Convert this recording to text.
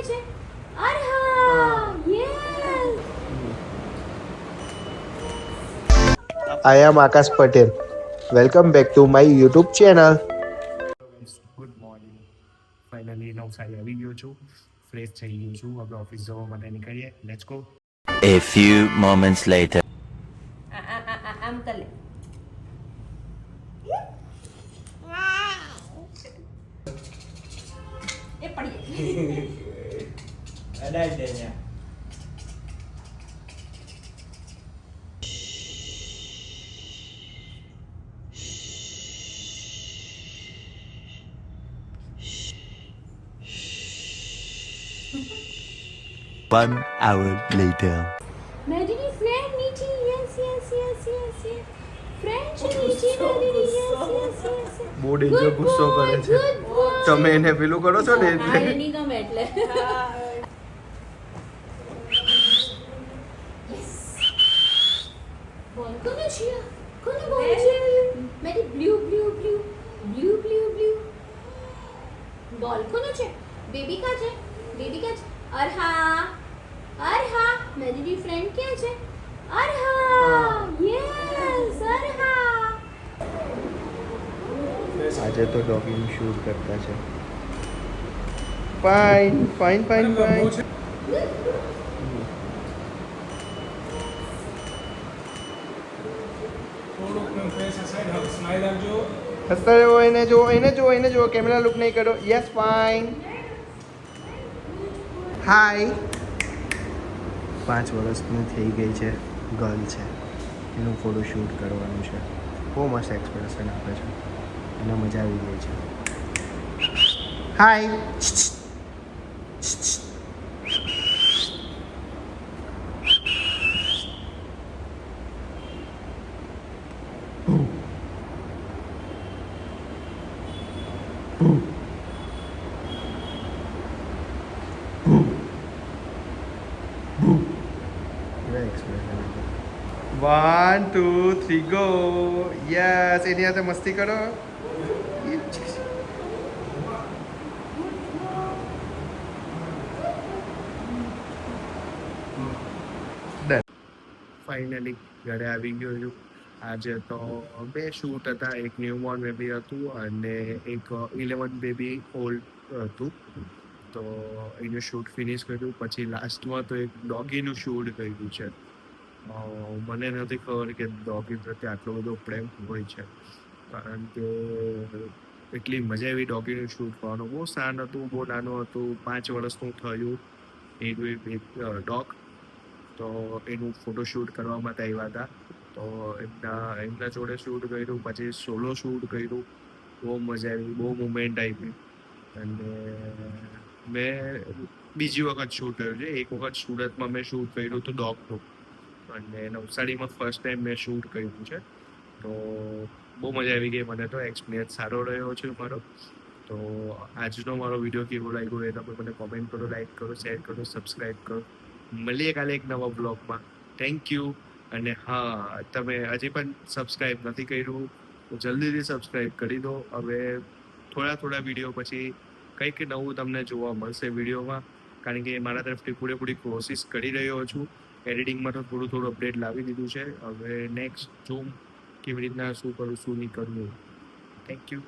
I am Akash Patel. Welcome back to my YouTube channel. Good morning. Finally Navsari આવી ગયો છું, fresh થઈ ગયો છું. હવે ઓફિસ જવા માટે નીકળીએ. Let's go. A few moments later. આમ તલે એ પડી અડાઈ દે ને. One hour later. મેરીની ફ્રેન્ડ નીચે યસ ફ્રેન્ડ છે નીચે મેરી યસ બહુ ડેન્જર ગુસ્સો કરે છે. તમે એને પેલું કરો છો ને એટલે. એની ગમે એટલે બોલ કોને છે કોને બોલ છે મેરી બ્લુ બોલ કોને છે બેબી કા છે અરહા મેરી ફ્રેન્ડ ક્યાં છે અરહા યસ અરહા આજે તો ડોગીનું શૂટ કરતા છે. ફાઇન. હસતા રહો. એને જો કેમેરા લુક નહીં કરો. Yes fine. હાય. 5 વર્ષની થઈ ગઈ છે, ગર્લ છે. એનું ફોટોશૂટ કરવાનું છે. બહુ મસ્ત એક્સપ્રેશન આપે છે અને મજા આવી ગઈ છે. હાય. One, two, three, go. Yes, એની સાથે મસ્તી કરો. ફાઇનલી ઘરે આવી ગયો છું. આજે તો 2 શૂટ હતા. એક ન્યૂબોર્ન બેબી હતું અને એક 11 બેબી ઓલ્ડ હતું. તો એનું શૂટ ફિનિશ કર્યું. પછી લાસ્ટમાં તો એક ડોગીનું શૂટ કર્યું છે. મને નથી ખબર કે ડોગી પ્રત્યે આટલો બધો પ્રેમ હોય છે, કારણ કે એટલી મજા આવી ડોગીનું શૂટ કરવાનું. બહુ શાંત હતું, બહુ નાનું હતું, 5 વર્ષનું થયું એનું એક ડોગ. તો એનું ફોટોશૂટ કરવા માટે આવ્યા હતા. તો એમના જોડે શૂટ કર્યું, પછી સોલો શૂટ કર્યું. બહુ મજા આવી, બહુ મુમેન્ટ આવી. અને મેં બીજી વખત શૂટ કર્યું છે. એક વખત સુરતમાં મેં શૂટ કર્યું હતું ડોગનું, અને નવસારીમાં ફર્સ્ટ ટાઈમ મેં શૂટ કર્યું છે. તો બહુ મજા આવી ગઈ મને. તો એક્સપિરિયન્સ સારો રહ્યો છે મારો. તો આજનો મારો વિડીયો કેવો લાગ્યો એ તમે મને કોમેન્ટ કરો, લાઈક કરો, શેર કરો, સબસ્ક્રાઈબ કરો. મળીએ કાલે એક નવા બ્લોગમાં. Thank you. અને હા, તમે હજી પણ સબસ્ક્રાઈબ નથી કર્યું તો જલ્દીથી સબસ્ક્રાઈબ કરી દો. હવે થોડા વિડીયો પછી કંઈક નવું તમને જોવા મળશે વિડીયોમાં, કારણ કે મારા તરફથી પૂરેપૂરી કોશિશ કરી રહ્યો છું. એડિટિંગમાં તો થોડું અપડેટ લાવી દીધું છે. હવે નેક્સ્ટ જોઉં કેવી રીતના શું કરું શું નહીં કરવું. Thank you.